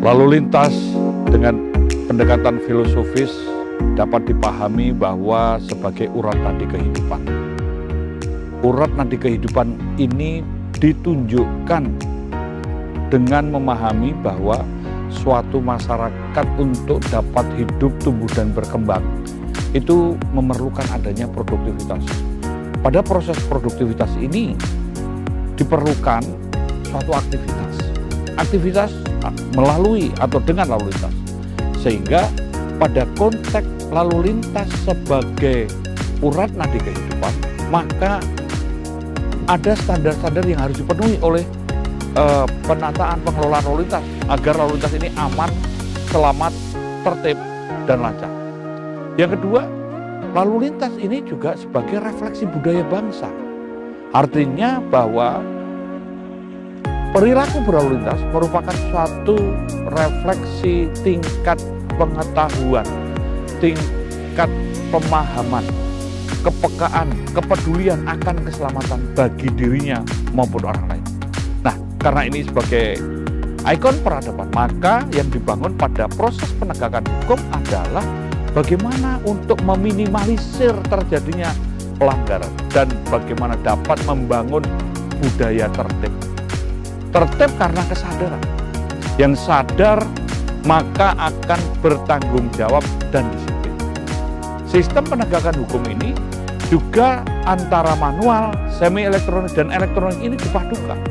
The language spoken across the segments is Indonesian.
Lalu lintas dengan pendekatan filosofis dapat dipahami bahwa sebagai urat nadi kehidupan. Urat nadi kehidupan ini ditunjukkan dengan memahami bahwa suatu masyarakat untuk dapat hidup, tumbuh, dan berkembang itu memerlukan adanya produktivitas. Pada proses produktivitas ini diperlukan suatu aktivitas melalui atau dengan lalu lintas, sehingga pada konteks lalu lintas sebagai urat nadi kehidupan, maka ada standar-standar yang harus dipenuhi oleh penataan pengelolaan lalu lintas agar lalu lintas ini aman, selamat, tertib, dan lancar. Yang kedua, lalu lintas ini juga sebagai refleksi budaya bangsa. Artinya bahwa perilaku berlalu lintas merupakan suatu refleksi tingkat pengetahuan, tingkat pemahaman, kepekaan, kepedulian akan keselamatan bagi dirinya maupun orang lain. Nah, karena ini sebagai ikon peradaban, maka yang dibangun pada proses penegakan hukum adalah bagaimana untuk meminimalisir terjadinya pelanggaran dan bagaimana dapat membangun budaya tertib. Tertib karena kesadaran. Yang sadar maka akan bertanggung jawab dan disiplin. Sistem penegakan hukum ini juga antara manual, semi elektronik, dan elektronik ini dipadukan.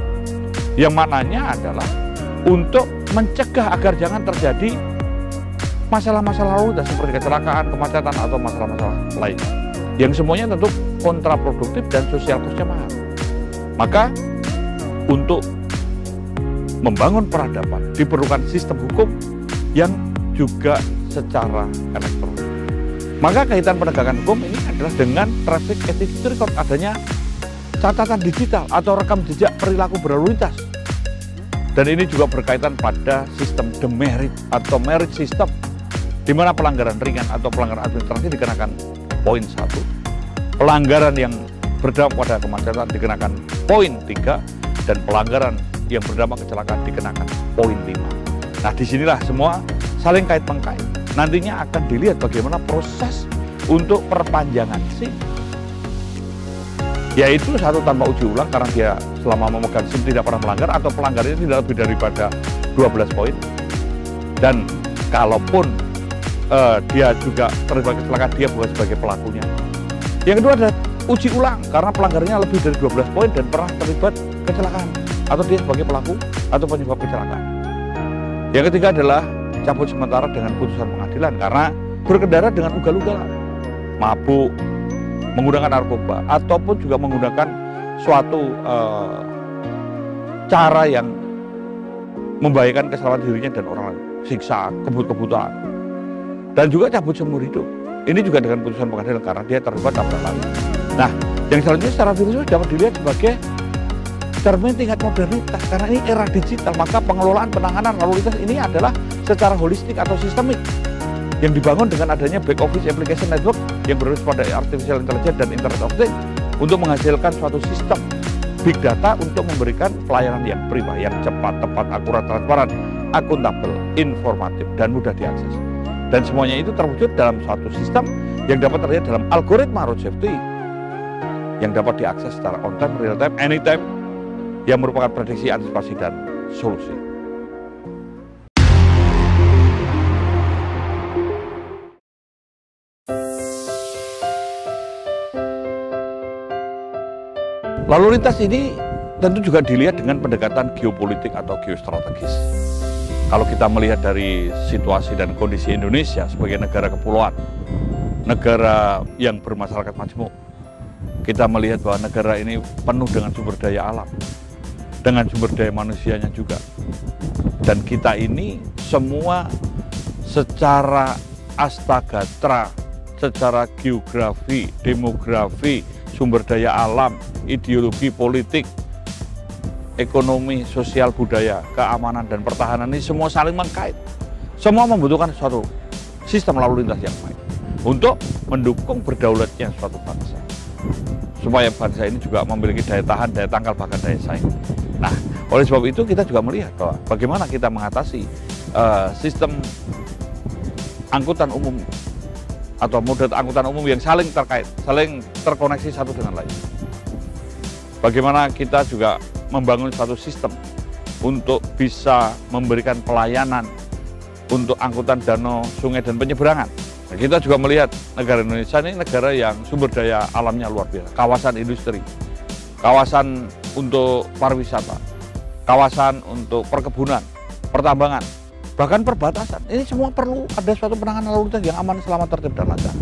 Yang maknanya adalah untuk mencegah agar jangan terjadi masalah-masalah lalu lintas seperti kecelakaan, kemacetan, atau masalah-masalah lainnya. Yang semuanya tentu kontraproduktif dan sosial costnya mahal. Maka untuk membangun peradaban diperlukan sistem hukum yang juga secara elektronik. Maka kaitan penegakan hukum ini adalah dengan traffic activity record, adanya catatan digital atau rekam jejak perilaku berlalu lintas. Dan ini juga berkaitan pada sistem demerit atau merit system, di mana pelanggaran ringan atau pelanggaran administrasi dikenakan poin 1, pelanggaran yang berdampak pada kemacetan dikenakan poin 3, dan pelanggaran yang berdampak kecelakaan dikenakan poin 5. Nah, disinilah semua saling kait-mengkait. Nantinya akan dilihat bagaimana proses untuk perpanjangan SIM, yaitu satu tanpa uji ulang karena dia selama memegang SIM tidak pernah melanggar atau pelanggarannya tidak lebih daripada 12 poin. Dan kalaupun dia juga terlibat kecelakaan, dia bukan sebagai pelakunya. Yang kedua adalah uji ulang karena pelanggarannya lebih dari 12 poin dan pernah terlibat kecelakaan, atau dia sebagai pelaku atau penyebab kecelakaan. Yang ketiga adalah cabut sementara dengan putusan pengadilan karena berkendara dengan ugal-ugalan, mabuk, menggunakan narkoba, ataupun juga menggunakan suatu cara yang membahayakan keselamatan dirinya dan orang lain, siksa, kebut-kebutan, dan juga cabut seumur hidup. Ini juga dengan putusan pengadilan karena dia terlibat tabrak lari. Nah, yang selanjutnya secara filosofis dapat dilihat sebagai cermin tingkat modernitas karena ini era digital, maka pengelolaan penanganan lalu lintas ini adalah secara holistik atau sistemik yang dibangun dengan adanya back office application network yang berbasis pada artificial intelligence dan internet of things untuk menghasilkan suatu sistem big data untuk memberikan pelayanan yang prima, yang cepat, tepat, akurat, transparan, akuntabel, informatif, dan mudah diakses. Dan semuanya itu terwujud dalam suatu sistem yang dapat terlihat dalam algoritma road safety yang dapat diakses secara on time, real time, anytime, yang merupakan prediksi, antisipasi, dan solusi. Lalu lintas ini tentu juga dilihat dengan pendekatan geopolitik atau geostrategis. Kalau kita melihat dari situasi dan kondisi Indonesia sebagai negara kepulauan, negara yang bermasyarakat majemuk, kita melihat bahwa negara ini penuh dengan sumber daya alam, dengan sumber daya manusianya juga. Dan kita ini semua secara astagatra, secara geografi, demografi, sumber daya alam, ideologi, politik, ekonomi, sosial, budaya, keamanan, dan pertahanan ini semua saling mengkait. Semua membutuhkan suatu sistem lalu lintas yang baik untuk mendukung berdaulatnya suatu bangsa. Supaya bangsa ini juga memiliki daya tahan, daya tangkal, bahkan daya saing. Nah, oleh sebab itu kita juga melihat bahwa bagaimana kita mengatasi sistem angkutan umum atau moda angkutan umum yang saling terkait, saling terkoneksi satu dengan lain. Bagaimana kita juga membangun satu sistem untuk bisa memberikan pelayanan untuk angkutan danau, sungai, dan penyeberangan. Nah, kita juga melihat negara Indonesia ini negara yang sumber daya alamnya luar biasa. Kawasan industri, kawasan untuk pariwisata, kawasan untuk perkebunan, pertambangan, bahkan perbatasan. Ini semua perlu ada suatu penanganan lalu lintas yang aman, selamat, tertib, dan lancar.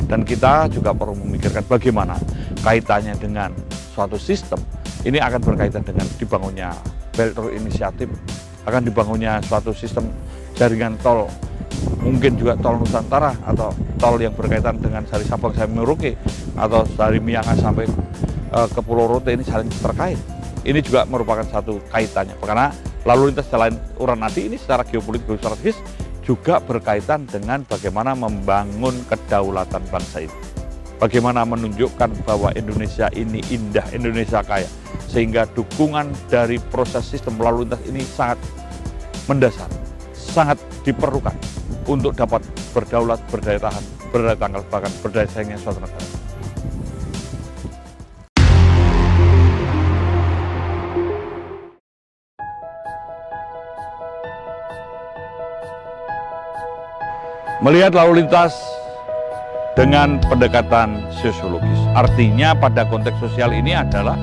Dan kita juga perlu memikirkan bagaimana kaitannya dengan suatu sistem. Ini akan berkaitan dengan dibangunnya Belt Road Initiative, akan dibangunnya suatu sistem jaringan tol, mungkin juga tol Nusantara atau tol yang berkaitan dengan dari Sabang sampai Merauke atau dari Miangas sampai ke Pulau Rote, ini saling terkait. Ini juga merupakan satu kaitannya, karena lalu lintas jalan Uranadi ini secara geopolitik geostrategis juga berkaitan dengan bagaimana membangun kedaulatan bangsa ini. Bagaimana menunjukkan bahwa Indonesia ini indah, Indonesia kaya, sehingga dukungan dari proses sistem lalu lintas ini sangat mendasar, sangat diperlukan untuk dapat berdaulat, berdaya tahan, berdaya tangkal, bahkan berdaya saingnya suatu negara. Melihat lalu lintas dengan pendekatan sosiologis, artinya pada konteks sosial ini adalah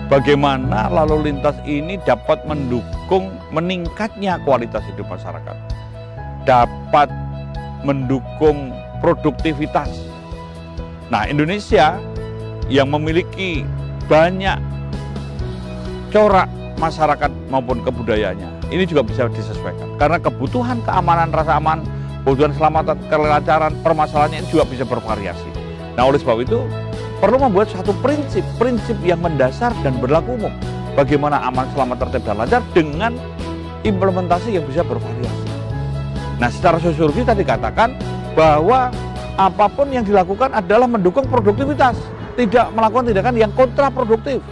bagaimana lalu lintas ini dapat mendukung meningkatnya kualitas hidup masyarakat, dapat mendukung produktivitas. Nah, Indonesia yang memiliki banyak corak masyarakat maupun kebudayaannya, ini juga bisa disesuaikan karena kebutuhan keamanan, rasa aman, kebutuhan keselamatan, kelancaran, permasalahannya ini juga bisa bervariasi. Nah, oleh sebab itu perlu membuat satu prinsip yang mendasar dan berlaku umum. Bagaimana aman, selamat, tertib, dan lancar dengan implementasi yang bisa bervariasi. Nah, secara sosiologi tadi katakan bahwa apapun yang dilakukan adalah mendukung produktivitas, tidak melakukan tindakan yang kontraproduktif.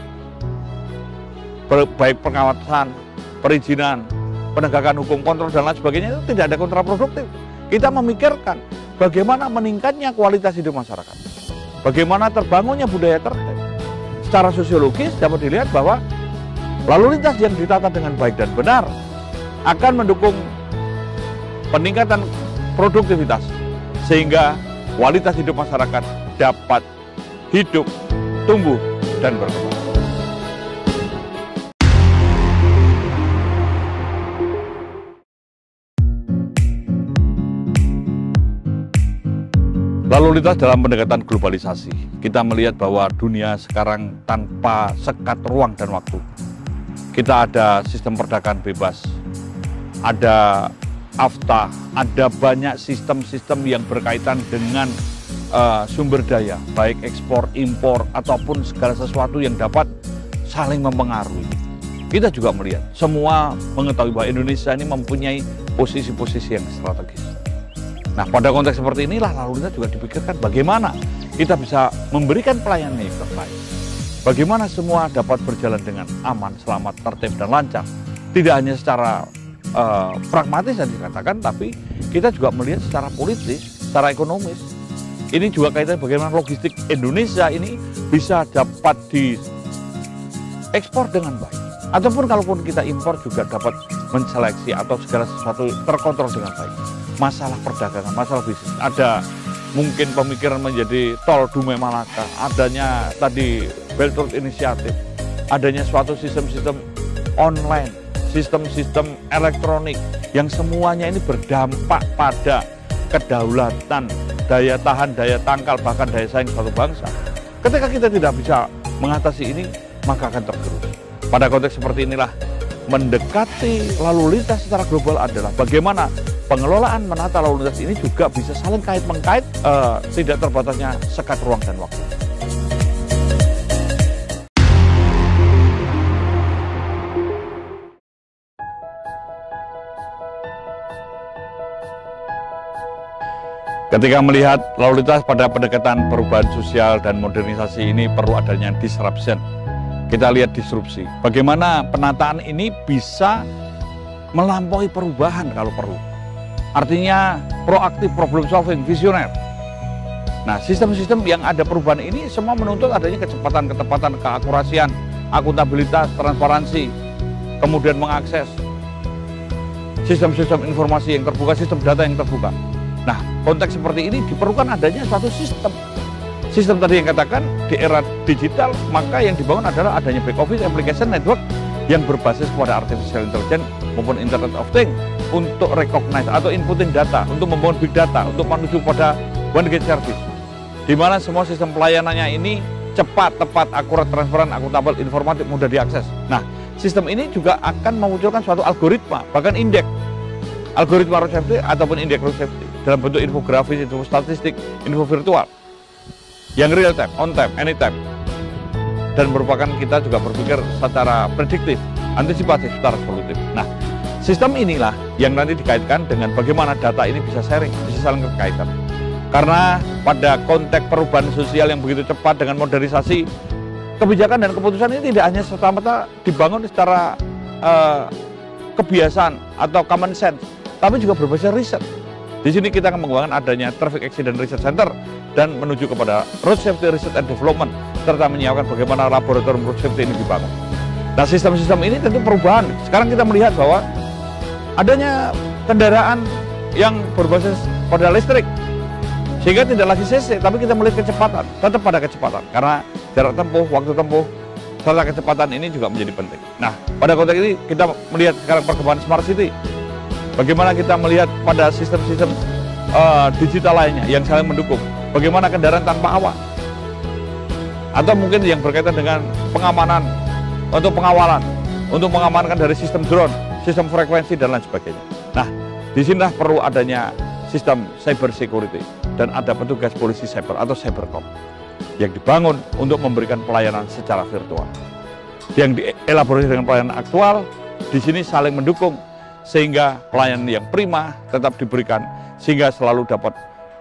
Baik pengawasan, perizinan, penegakan hukum, kontrol, dan lain sebagainya itu tidak ada kontraproduktif. Kita memikirkan bagaimana meningkatnya kualitas hidup masyarakat, bagaimana terbangunnya budaya tertib. Secara sosiologis dapat dilihat bahwa lalu lintas yang ditata dengan baik dan benar akan mendukung peningkatan produktivitas, sehingga kualitas hidup masyarakat dapat hidup, tumbuh, dan berkembang. Lalu lintas dalam pendekatan globalisasi, kita melihat bahwa dunia sekarang tanpa sekat ruang dan waktu. Kita ada sistem perdagangan bebas, ada AFTA, ada banyak sistem-sistem yang berkaitan dengan sumber daya, baik ekspor, impor, ataupun segala sesuatu yang dapat saling mempengaruhi. Kita juga melihat, semua mengetahui bahwa Indonesia ini mempunyai posisi-posisi yang strategis. Nah, pada konteks seperti inilah lalu lintas juga dipikirkan bagaimana kita bisa memberikan pelayanan yang terbaik. Bagaimana semua dapat berjalan dengan aman, selamat, tertib, dan lancar. Tidak hanya secara pragmatis yang dikatakan, tapi kita juga melihat secara politis, secara ekonomis. Ini juga kaitannya bagaimana logistik Indonesia ini bisa dapat diekspor dengan baik. Ataupun kalaupun kita impor juga dapat menseleksi atau segala sesuatu terkontrol dengan baik. Masalah perdagangan, masalah bisnis, ada mungkin pemikiran menjadi tol Dumai Malaka, adanya tadi Belt Road Initiative, adanya suatu sistem-sistem online, sistem-sistem elektronik yang semuanya ini berdampak pada kedaulatan, daya tahan, daya tangkal, bahkan daya saing suatu bangsa. Ketika kita tidak bisa mengatasi ini, maka akan tergerus. Pada konteks seperti inilah, mendekati lalu lintas secara global adalah bagaimana pengelolaan menata lalu lintas ini juga bisa saling kait-mengkait, tidak terbatasnya sekat ruang dan waktu. Ketika melihat lalu lintas pada pendekatan perubahan sosial dan modernisasi ini perlu adanya disruption. Kita lihat disrupsi. Bagaimana penataan ini bisa melampaui perubahan kalau perlu. Artinya proaktif, problem solving, visioner. Nah, sistem-sistem yang ada perubahan ini semua menuntut adanya kecepatan, ketepatan, keakurasian, akuntabilitas, transparansi, kemudian mengakses sistem-sistem informasi yang terbuka, sistem data yang terbuka. Nah, konteks seperti ini diperlukan adanya suatu sistem. Sistem tadi yang katakan di era digital, maka yang dibangun adalah adanya back office application network yang berbasis pada artificial intelligence maupun Internet of Things untuk recognize atau inputting data, untuk membangun big data, untuk menuju pada one gate service, di mana semua sistem pelayanannya ini cepat, tepat, akurat, transparan, akuntabel, informatif, mudah diakses. Nah, sistem ini juga akan memunculkan suatu algoritma, bahkan indeks, algoritma road safety ataupun indeks road safety dalam bentuk infografis, info statistik, info virtual yang real time, on time, anytime, dan merupakan kita juga berpikir secara prediktif, antisipatif, secara solutif. Nah, sistem inilah yang nanti dikaitkan dengan bagaimana data ini bisa sharing, bisa saling berkaitan. Karena pada konteks perubahan sosial yang begitu cepat dengan modernisasi, kebijakan dan keputusan ini tidak hanya serta-merta dibangun secara kebiasaan atau common sense, tapi juga berbasis riset. Di sini kita akan mengembangkan adanya Traffic Accident Research Center dan menuju kepada Road Safety Research and Development, serta menyiapkan bagaimana laboratorium road safety ini dibangun. Nah, sistem-sistem ini tentu perubahan. Sekarang kita melihat bahwa adanya kendaraan yang berbasis pada listrik, sehingga tidak lagi CC, tapi kita melihat kecepatan, tetap pada kecepatan, karena jarak tempuh, waktu tempuh, serta kecepatan ini juga menjadi penting. Nah, pada konteks ini kita melihat sekarang perkembangan Smart City, bagaimana kita melihat pada sistem-sistem digital lainnya yang saling mendukung, bagaimana kendaraan tanpa awak, atau mungkin yang berkaitan dengan pengamanan, untuk pengawalan, untuk mengamankan dari sistem drone, sistem frekuensi, dan lain sebagainya. Nah, disinilah perlu adanya sistem cyber security, dan ada petugas polisi cyber atau cybercom yang dibangun untuk memberikan pelayanan secara virtual. Yang dielaborasi dengan pelayanan aktual, di sini saling mendukung, sehingga pelayanan yang prima tetap diberikan, sehingga selalu dapat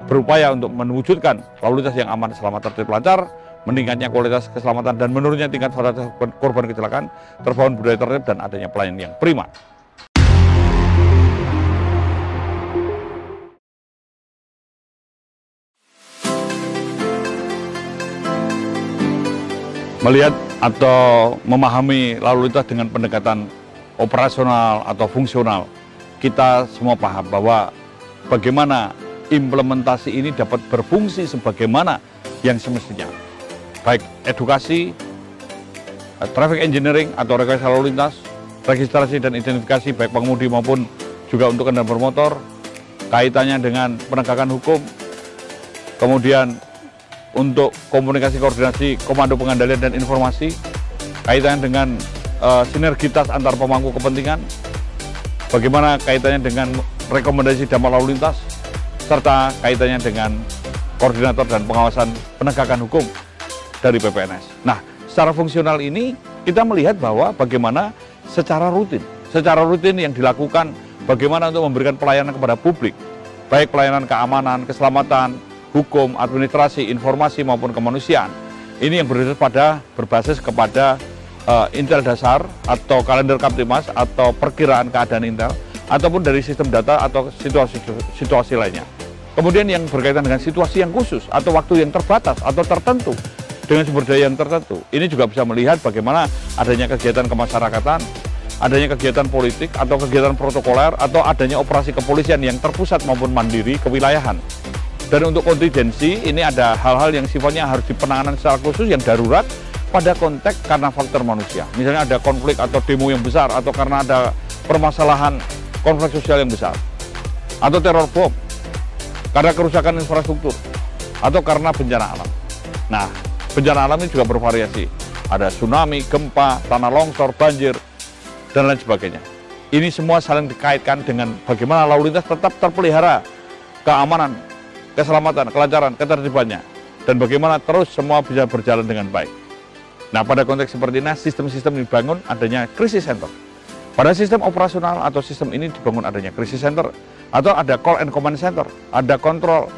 berupaya untuk mewujudkan lalu lintas yang aman, selamat, tertib, lancar, meningkatnya kualitas keselamatan dan menurunnya tingkat fatalitas korban kecelakaan, terbangun budaya tertib, dan adanya pelayanan yang prima. Melihat atau memahami lalu lintas dengan pendekatan operasional atau fungsional, kita semua paham bahwa bagaimana implementasi ini dapat berfungsi sebagaimana yang semestinya. Baik edukasi, traffic engineering atau rekayasa lalu lintas, registrasi dan identifikasi baik pengemudi maupun juga untuk kendaraan bermotor, kaitannya dengan penegakan hukum, kemudian untuk komunikasi koordinasi, komando pengendalian dan informasi, kaitannya dengan sinergitas antar pemangku kepentingan, bagaimana kaitannya dengan rekomendasi dampak lalu lintas, serta kaitannya dengan koordinator dan pengawasan penegakan hukum dari PPNS. Nah, secara fungsional ini kita melihat bahwa bagaimana secara rutin yang dilakukan, bagaimana untuk memberikan pelayanan kepada publik, baik pelayanan keamanan, keselamatan, hukum, administrasi, informasi maupun kemanusiaan. Ini yang berbasis kepada intel dasar atau kalender Kamtimas atau perkiraan keadaan intel, ataupun dari sistem data atau situasi lainnya. Kemudian yang berkaitan dengan situasi yang khusus atau waktu yang terbatas atau tertentu dengan sumber daya yang tertentu. Ini juga bisa melihat bagaimana adanya kegiatan kemasyarakatan, adanya kegiatan politik atau kegiatan protokoler, atau adanya operasi kepolisian yang terpusat maupun mandiri kewilayahan. Dan untuk kontingensi, ini ada hal-hal yang sifatnya harus dipenanganan secara khusus yang darurat pada konteks karena faktor manusia. Misalnya ada konflik atau demo yang besar, atau karena ada permasalahan konflik sosial yang besar, atau teror bom, karena kerusakan infrastruktur, atau karena bencana alam. Nah, bencana alam ini juga bervariasi. Ada tsunami, gempa, tanah longsor, banjir, dan lain sebagainya. Ini semua saling dikaitkan dengan bagaimana lalu lintas tetap terpelihara, keamanan, keselamatan, kelancaran, ketertibannya, dan bagaimana terus semua bisa berjalan dengan baik. Nah, pada konteks seperti ini, sistem-sistem dibangun adanya crisis center. Pada sistem operasional atau sistem ini dibangun adanya crisis center, atau ada call and command center, ada control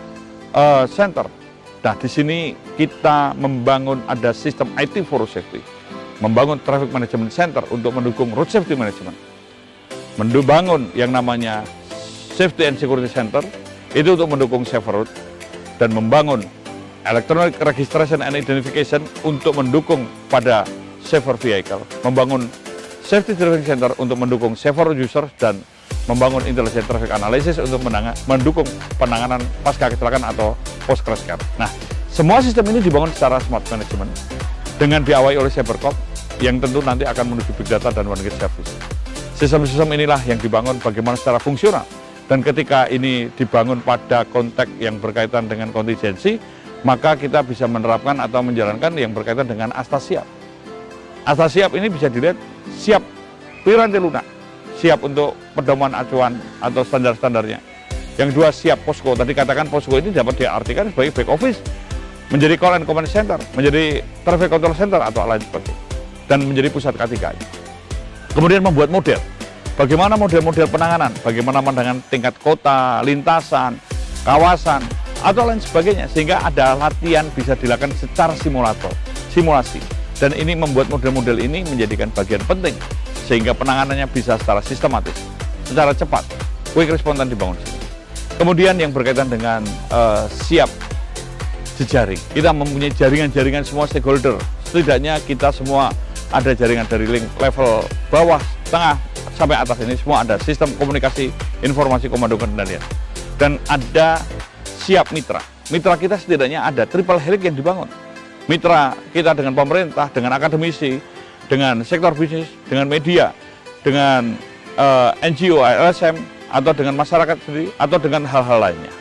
center. Nah, di sini kita membangun ada sistem IT for road safety, membangun traffic management center untuk mendukung road safety management. membangun yang namanya Safety and Security Center, itu untuk mendukung safe route, dan membangun Electronic Registration and Identification untuk mendukung pada safer vehicle, membangun Safety Driving Center untuk mendukung safer user, dan membangun Intelligent Traffic Analysis untuk mendukung penanganan pasca kecelakaan atau post crash care. Nah, semua sistem ini dibangun secara smart management dengan diawali oleh Cybercop yang tentu nanti akan menuju Big Data dan One Gate Service. Sistem-sistem inilah yang dibangun bagaimana secara fungsional, dan ketika ini dibangun pada konteks yang berkaitan dengan kontingensi, maka kita bisa menerapkan atau menjalankan yang berkaitan dengan asta siap. Asta siap ini bisa dilihat siap piranti lunak, siap untuk pedoman acuan atau standar-standarnya. Yang dua, siap posko. Tadi katakan posko ini dapat diartikan sebagai back office, menjadi call and command center, menjadi traffic control center atau lain sebagainya, dan menjadi pusat K3. Kemudian membuat model. Bagaimana model-model penanganan, bagaimana pandangan tingkat kota, lintasan, kawasan, atau lain sebagainya, sehingga ada latihan bisa dilakukan secara simulasi. Dan ini membuat model-model ini menjadikan bagian penting, sehingga penanganannya bisa secara sistematis, secara cepat, quick response dibangun. Kemudian yang berkaitan dengan siap jejaring, kita mempunyai jaringan-jaringan semua stakeholder, setidaknya kita semua ada jaringan dari link level bawah, tengah, sampai atas ini semua ada sistem komunikasi, informasi, komando kendalian. Dan ada siap mitra. Mitra kita setidaknya ada triple helix yang dibangun. Mitra kita dengan pemerintah, dengan akademisi, dengan sektor bisnis, dengan media, dengan NGO, LSM, atau dengan masyarakat sendiri, atau dengan hal-hal lainnya.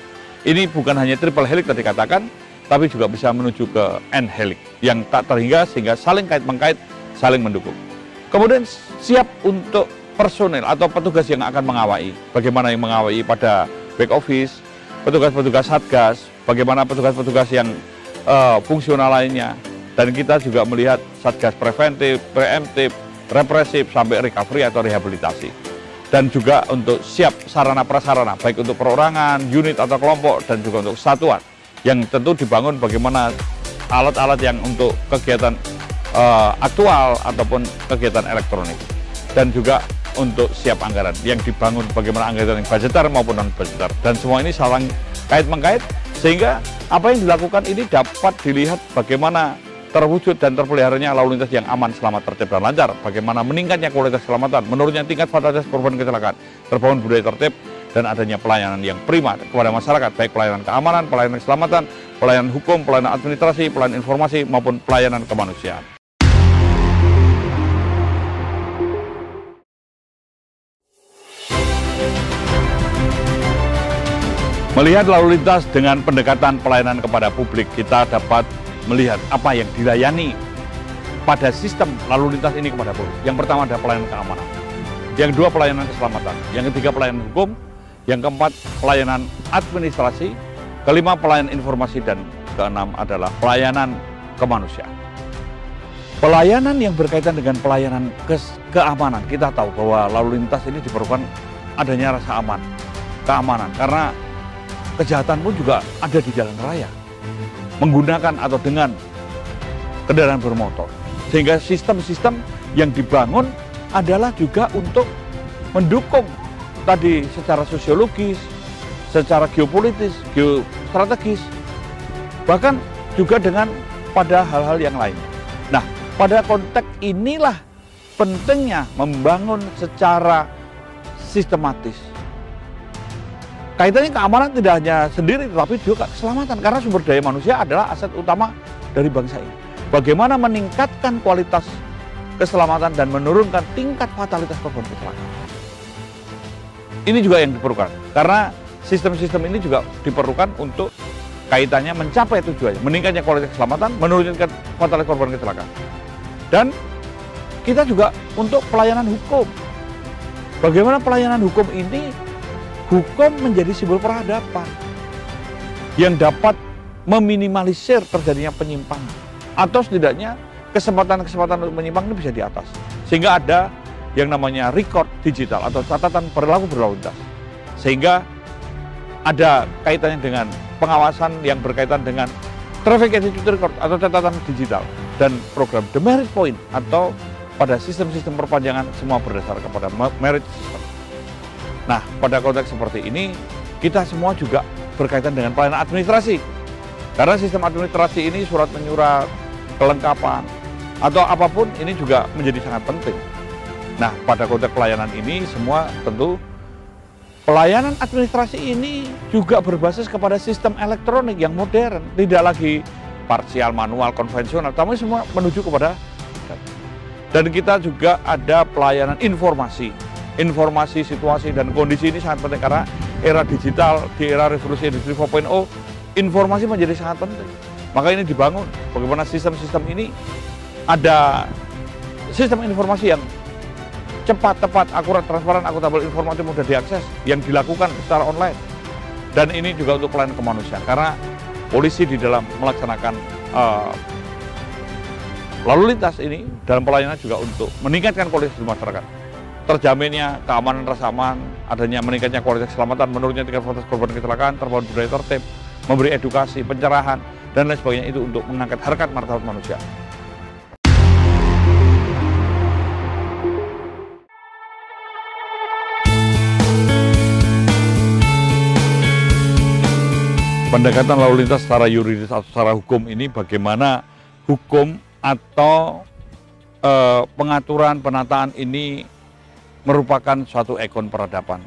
Ini bukan hanya triple helix tadi katakan, tapi juga bisa menuju ke N helix yang tak terhingga, sehingga saling kait-mengkait, saling mendukung. Kemudian siap untuk personel atau petugas yang akan mengawai. Bagaimana yang mengawai pada back office, petugas-petugas satgas, bagaimana petugas-petugas yang fungsional lainnya. Dan kita juga melihat satgas preventif, preemptif, represif, sampai recovery atau rehabilitasi. Dan juga untuk siap sarana-prasarana, baik untuk perorangan, unit atau kelompok, dan juga untuk satuan. Yang tentu dibangun bagaimana alat-alat yang untuk kegiatan aktual ataupun kegiatan elektronik. Dan juga untuk siap anggaran yang dibangun bagaimana anggaran yang budgetar maupun non-budgetar. Dan semua ini saling kait-mengkait, sehingga apa yang dilakukan ini dapat dilihat bagaimana terwujud dan terpeliharanya lalu lintas yang aman, selamat, tertib, dan lancar. Bagaimana meningkatnya kualitas keselamatan, menurunnya tingkat fatalitas korban kecelakaan, terbangun budaya tertib, dan adanya pelayanan yang prima kepada masyarakat, baik pelayanan keamanan, pelayanan keselamatan, pelayanan hukum, pelayanan administrasi, pelayanan informasi, maupun pelayanan kemanusiaan. Melihat lalu lintas dengan pendekatan pelayanan kepada publik, kita dapat melihat apa yang dilayani pada sistem lalu lintas ini kepada publik. Yang pertama adalah pelayanan keamanan, yang kedua pelayanan keselamatan, yang ketiga pelayanan hukum, yang keempat pelayanan administrasi, kelima pelayanan informasi, dan keenam adalah pelayanan kemanusiaan. Pelayanan yang berkaitan dengan pelayanan keamanan, kita tahu bahwa lalu lintas ini diperlukan adanya rasa aman, keamanan, karena kejahatan pun juga ada di jalan raya, menggunakan atau dengan kendaraan bermotor. Sehingga sistem-sistem yang dibangun adalah juga untuk mendukung tadi secara sosiologis, secara geopolitis, geostrategis, bahkan juga dengan pada hal-hal yang lain. Nah, pada konteks inilah pentingnya membangun secara sistematis. Kaitannya keamanan tidak hanya sendiri, tetapi juga keselamatan, karena sumber daya manusia adalah aset utama dari bangsa ini. Bagaimana meningkatkan kualitas keselamatan dan menurunkan tingkat fatalitas korban kecelakaan. Ini juga yang diperlukan, karena sistem-sistem ini juga diperlukan untuk kaitannya mencapai tujuannya, meningkatnya kualitas keselamatan, menurunkan fatalitas korban kecelakaan. Dan kita juga untuk pelayanan hukum. Bagaimana pelayanan hukum ini, hukum menjadi simbol peradaban yang dapat meminimalisir terjadinya penyimpangan, atau setidaknya kesempatan-kesempatan untuk menyimpang ini bisa di atas, sehingga ada yang namanya record digital atau catatan perilaku berlalu lintas, sehingga ada kaitannya dengan pengawasan yang berkaitan dengan traffic attitude record atau catatan digital, dan program The Merit Point atau pada sistem-sistem perpanjangan semua berdasar kepada merit system. Nah, pada konteks seperti ini, kita semua juga berkaitan dengan pelayanan administrasi. Karena sistem administrasi ini surat menyurat, kelengkapan, atau apapun ini juga menjadi sangat penting. Nah, pada konteks pelayanan ini semua tentu pelayanan administrasi ini juga berbasis kepada sistem elektronik yang modern, tidak lagi parsial, manual, konvensional, tapi semua menuju kepada. Dan kita juga ada pelayanan informasi situasi dan kondisi ini sangat penting karena era digital, di era revolusi industri 4.0, informasi menjadi sangat penting. Maka ini dibangun bagaimana sistem-sistem ini ada sistem informasi yang cepat, tepat, akurat, transparan, akuntabel, informatif, mudah diakses yang dilakukan secara online. Dan ini juga untuk pelayanan kemanusiaan karena polisi di dalam melaksanakan lalu lintas ini dalam pelayanan juga untuk meningkatkan kualitas di masyarakat. Terjaminnya keamanan, rasa aman, adanya meningkatnya kualitas keselamatan, menurunnya tingkat fatalitas korban kecelakaan, terbangun budaya tertib, memberi edukasi, pencerahan, dan lain sebagainya itu untuk mengangkat harkat martabat manusia. Pendekatan lalu lintas secara yuridis atau secara hukum ini bagaimana hukum atau pengaturan penataan ini merupakan suatu ikon peradaban.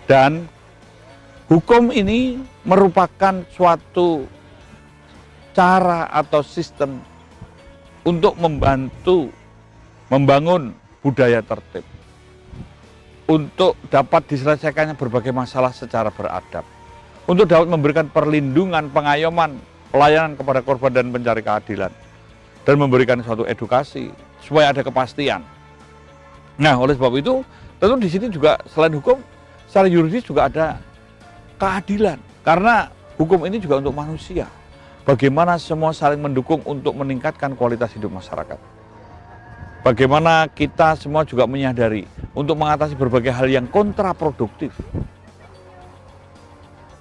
Dan hukum ini merupakan suatu cara atau sistem untuk membantu membangun budaya tertib, untuk dapat diselesaikannya berbagai masalah secara beradab, untuk dapat memberikan perlindungan, pengayoman, pelayanan kepada korban dan pencari keadilan, dan memberikan suatu edukasi supaya ada kepastian. Nah, oleh sebab itu, tentu di sini juga selain hukum, secara yuridis juga ada keadilan. Karena hukum ini juga untuk manusia. Bagaimana semua saling mendukung untuk meningkatkan kualitas hidup masyarakat. Bagaimana kita semua juga menyadari untuk mengatasi berbagai hal yang kontraproduktif.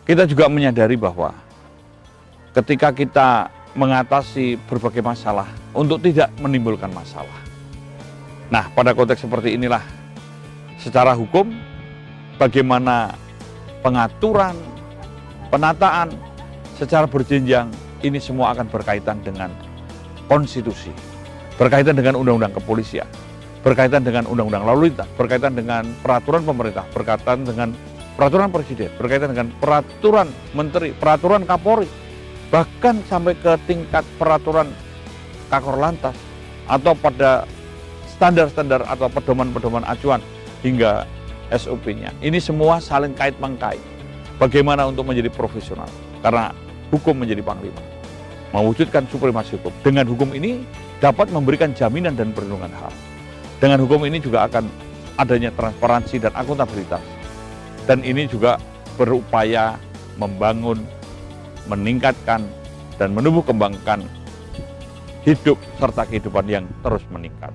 Kita juga menyadari bahwa ketika kita mengatasi berbagai masalah untuk tidak menimbulkan masalah. Nah, pada konteks seperti inilah secara hukum bagaimana pengaturan, penataan secara berjenjang ini semua akan berkaitan dengan konstitusi, berkaitan dengan undang-undang kepolisian, berkaitan dengan undang-undang lalu lintas, berkaitan dengan peraturan pemerintah, berkaitan dengan peraturan presiden, berkaitan dengan peraturan menteri, peraturan kapolri, bahkan sampai ke tingkat peraturan kakor lantas atau pada standar-standar atau pedoman-pedoman acuan hingga SOP-nya. Ini semua saling kait-mengkait. Bagaimana untuk menjadi profesional? Karena hukum menjadi panglima. Mewujudkan supremasi hukum. Dengan hukum ini dapat memberikan jaminan dan perlindungan HAM. Dengan hukum ini juga akan adanya transparansi dan akuntabilitas. Dan ini juga berupaya membangun, meningkatkan, dan menumbuh kembangkan hidup serta kehidupan yang terus meningkat.